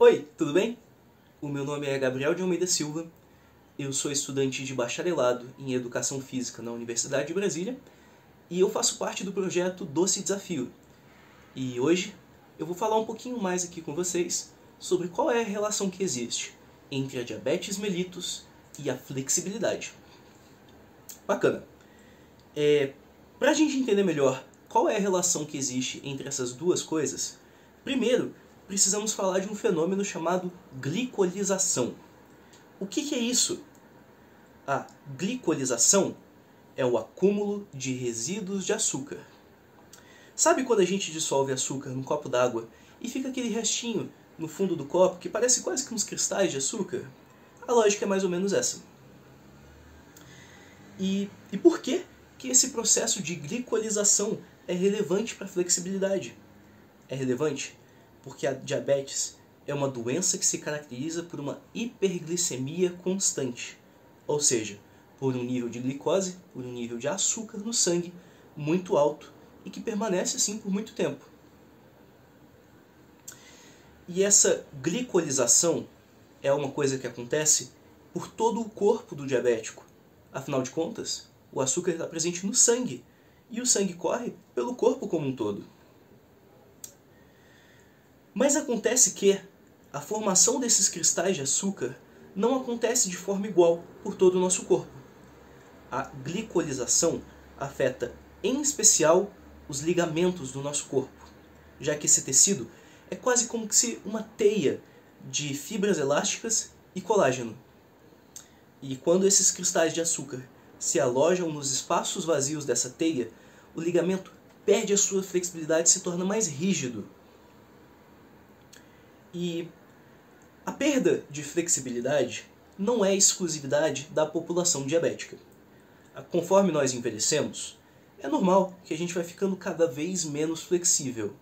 Oi, tudo bem? O meu nome é Gabriel de Almeida Silva, eu sou estudante de bacharelado em Educação Física na Universidade de Brasília e eu faço parte do projeto Doce Desafio. E hoje eu vou falar um pouquinho mais aqui com vocês sobre qual é a relação que existe entre a diabetes mellitus e a flexibilidade. Bacana! Para a gente entender melhor qual é a relação que existe entre essas duas coisas, primeiro precisamos falar de um fenômeno chamado glicolização. O que é isso? A glicolização é o acúmulo de resíduos de açúcar. Sabe quando a gente dissolve açúcar num copo d'água e fica aquele restinho no fundo do copo que parece quase que uns cristais de açúcar? A lógica é mais ou menos essa. E por que esse processo de glicolização é relevante para a flexibilidade? É relevante porque a diabetes é uma doença que se caracteriza por uma hiperglicemia constante, ou seja, por um nível de glicose, por um nível de açúcar no sangue muito alto e que permanece assim por muito tempo. E essa glicolização é uma coisa que acontece por todo o corpo do diabético. Afinal de contas, o açúcar está presente no sangue e o sangue corre pelo corpo como um todo. Mas acontece que a formação desses cristais de açúcar não acontece de forma igual por todo o nosso corpo. A glicolização afeta, em especial, os ligamentos do nosso corpo, já que esse tecido é quase como se uma teia de fibras elásticas e colágeno. E quando esses cristais de açúcar se alojam nos espaços vazios dessa teia, o ligamento perde a sua flexibilidade e se torna mais rígido. E a perda de flexibilidade não é exclusividade da população diabética. Conforme nós envelhecemos, é normal que a gente vai ficando cada vez menos flexível.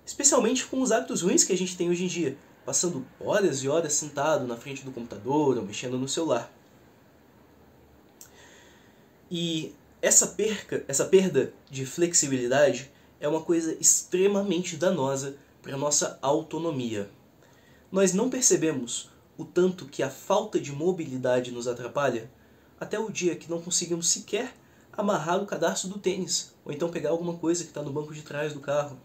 Especialmente com os hábitos ruins que a gente tem hoje em dia, passando horas e horas sentado na frente do computador ou mexendo no celular. E essa perda de flexibilidade é uma coisa extremamente danosa para a nossa autonomia. Nós não percebemos o tanto que a falta de mobilidade nos atrapalha até o dia que não conseguimos sequer amarrar o cadarço do tênis, ou então pegar alguma coisa que está no banco de trás do carro.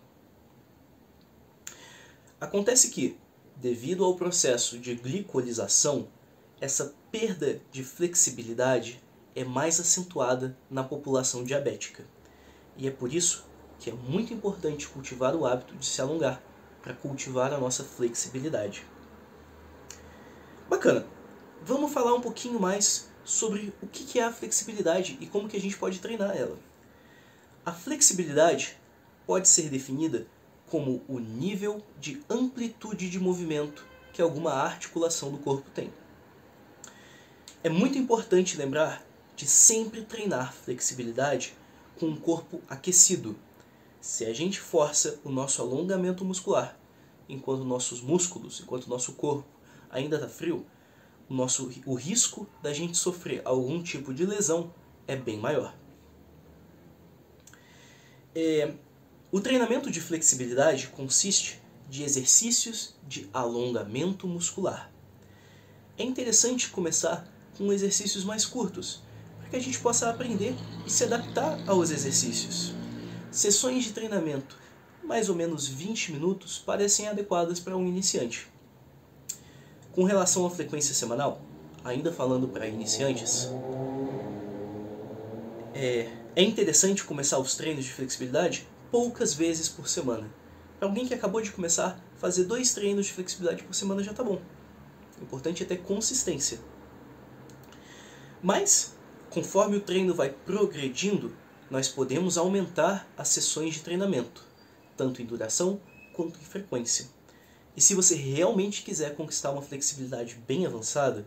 Acontece que, devido ao processo de glicolização, essa perda de flexibilidade é mais acentuada na população diabética. E é por isso que é muito importante cultivar o hábito de se alongar, para cultivar a nossa flexibilidade. Bacana! Vamos falar um pouquinho mais sobre o que é a flexibilidade e como que a gente pode treinar ela. A flexibilidade pode ser definida como o nível de amplitude de movimento que alguma articulação do corpo tem. É muito importante lembrar de sempre treinar flexibilidade com o corpo aquecido. Se a gente força o nosso alongamento muscular, enquanto nossos músculos, enquanto o nosso corpo ainda está frio, o risco da gente sofrer algum tipo de lesão é bem maior. O treinamento de flexibilidade consiste de exercícios de alongamento muscular. É interessante começar com exercícios mais curtos, para que a gente possa aprender e se adaptar aos exercícios. Sessões de treinamento, mais ou menos 20 minutos, parecem adequadas para um iniciante. Com relação à frequência semanal, ainda falando para iniciantes, é interessante começar os treinos de flexibilidade poucas vezes por semana. Para alguém que acabou de começar, fazer 2 treinos de flexibilidade por semana já está bom. O importante é ter consistência. Mas, conforme o treino vai progredindo, nós podemos aumentar as sessões de treinamento, tanto em duração quanto em frequência. E se você realmente quiser conquistar uma flexibilidade bem avançada,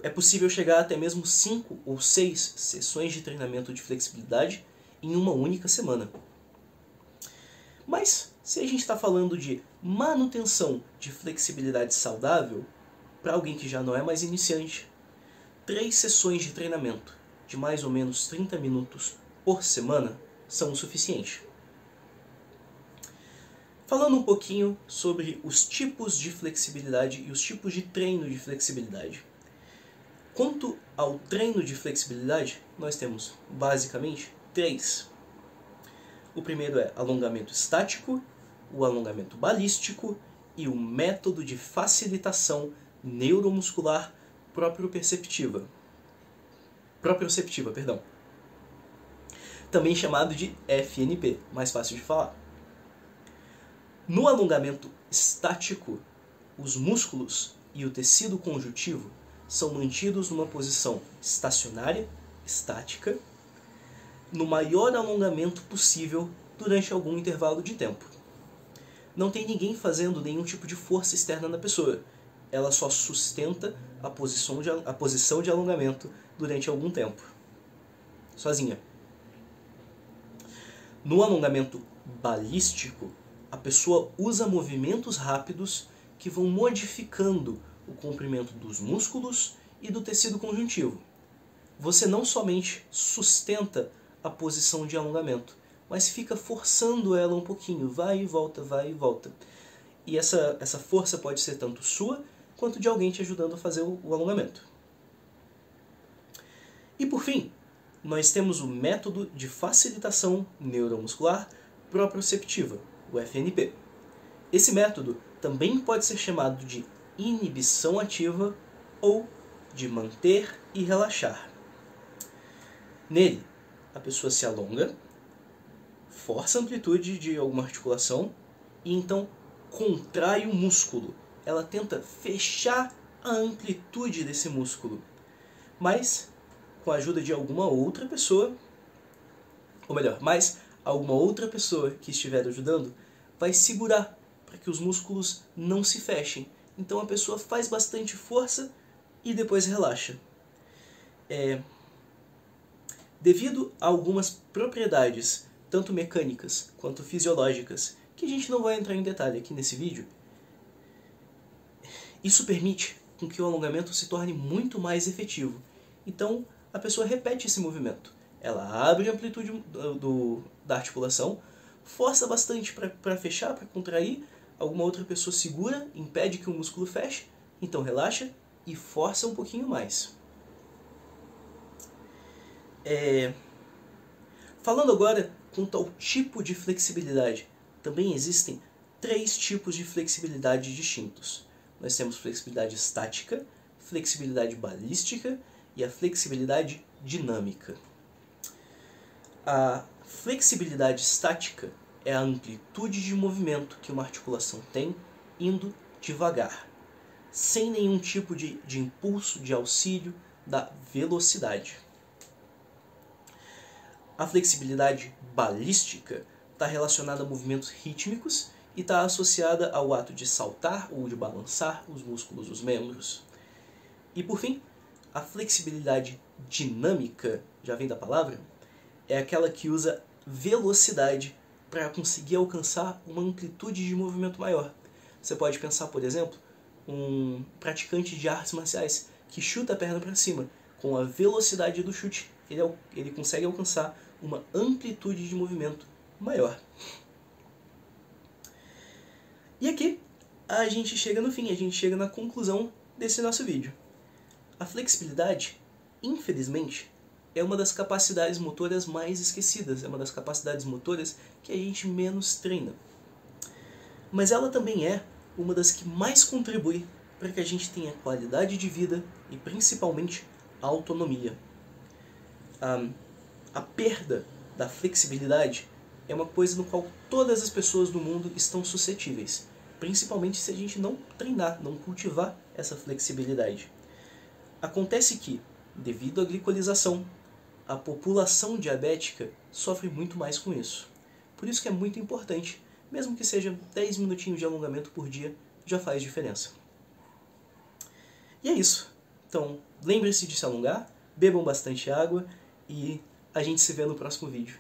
é possível chegar até mesmo 5 ou 6 sessões de treinamento de flexibilidade em uma única semana. Mas, se a gente está falando de manutenção de flexibilidade saudável, para alguém que já não é mais iniciante, 3 sessões de treinamento de mais ou menos 30 minutos por semana são o suficiente. Falando um pouquinho sobre os tipos de flexibilidade e os tipos de treino de flexibilidade. Quanto ao treino de flexibilidade, nós temos basicamente 3. O primeiro é alongamento estático, o alongamento balístico e o método de facilitação neuromuscular proprioceptiva, também chamado de FNP, mais fácil de falar. No alongamento estático, os músculos e o tecido conjuntivo são mantidos numa posição estacionária, estática, no maior alongamento possível durante algum intervalo de tempo. Não tem ninguém fazendo nenhum tipo de força externa na pessoa. Ela só sustenta a posição de alongamento durante algum tempo, sozinha. No alongamento balístico, a pessoa usa movimentos rápidos que vão modificando o comprimento dos músculos e do tecido conjuntivo. Você não somente sustenta a posição de alongamento, mas fica forçando ela um pouquinho, vai e volta, vai e volta. E essa força pode ser tanto sua, quanto de alguém te ajudando a fazer o alongamento. E por fim, nós temos o método de facilitação neuromuscular proprioceptiva, o FNP. Esse método também pode ser chamado de inibição ativa ou de manter e relaxar. Nele, a pessoa se alonga, força a amplitude de alguma articulação e então contrai o músculo. Ela tenta fechar a amplitude desse músculo, mas com a ajuda de alguma outra pessoa, ou melhor, alguma outra pessoa que estiver ajudando vai segurar para que os músculos não se fechem. Então a pessoa faz bastante força e depois relaxa. Devido a algumas propriedades, tanto mecânicas quanto fisiológicas, que a gente não vai entrar em detalhe aqui nesse vídeo, isso permite com que o alongamento se torne muito mais efetivo. Então a pessoa repete esse movimento. Ela abre a amplitude da articulação, força bastante para fechar, para contrair, alguma outra pessoa segura, impede que o músculo feche, então relaxa e força um pouquinho mais. Falando agora quanto ao tipo de flexibilidade, também existem 3 tipos de flexibilidade distintos. Nós temos flexibilidade estática, flexibilidade balística e a flexibilidade dinâmica. A flexibilidade estática é a amplitude de movimento que uma articulação tem indo devagar, sem nenhum tipo de impulso, de auxílio da velocidade. A flexibilidade balística está relacionada a movimentos rítmicos e está associada ao ato de saltar ou de balançar os músculos dos membros. E por fim, a flexibilidade dinâmica, já vem da palavra, é aquela que usa velocidade para conseguir alcançar uma amplitude de movimento maior. Você pode pensar, por exemplo, um praticante de artes marciais que chuta a perna para cima. Com a velocidade do chute, ele consegue alcançar uma amplitude de movimento maior. E aqui a gente chega no fim, a gente chega na conclusão desse nosso vídeo. A flexibilidade, infelizmente, é uma das capacidades motoras mais esquecidas, é uma das capacidades motoras que a gente menos treina. Mas ela também é uma das que mais contribui para que a gente tenha qualidade de vida e principalmente autonomia. A perda da flexibilidade é uma coisa no qual todas as pessoas do mundo estão suscetíveis, principalmente se a gente não treinar, não cultivar essa flexibilidade. Acontece que, devido à glicolização, a população diabética sofre muito mais com isso. Por isso que é muito importante, mesmo que seja 10 minutinhos de alongamento por dia, já faz diferença. E é isso. Então, lembre-se de se alongar, bebam bastante água e a gente se vê no próximo vídeo.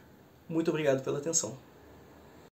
Muito obrigado pela atenção.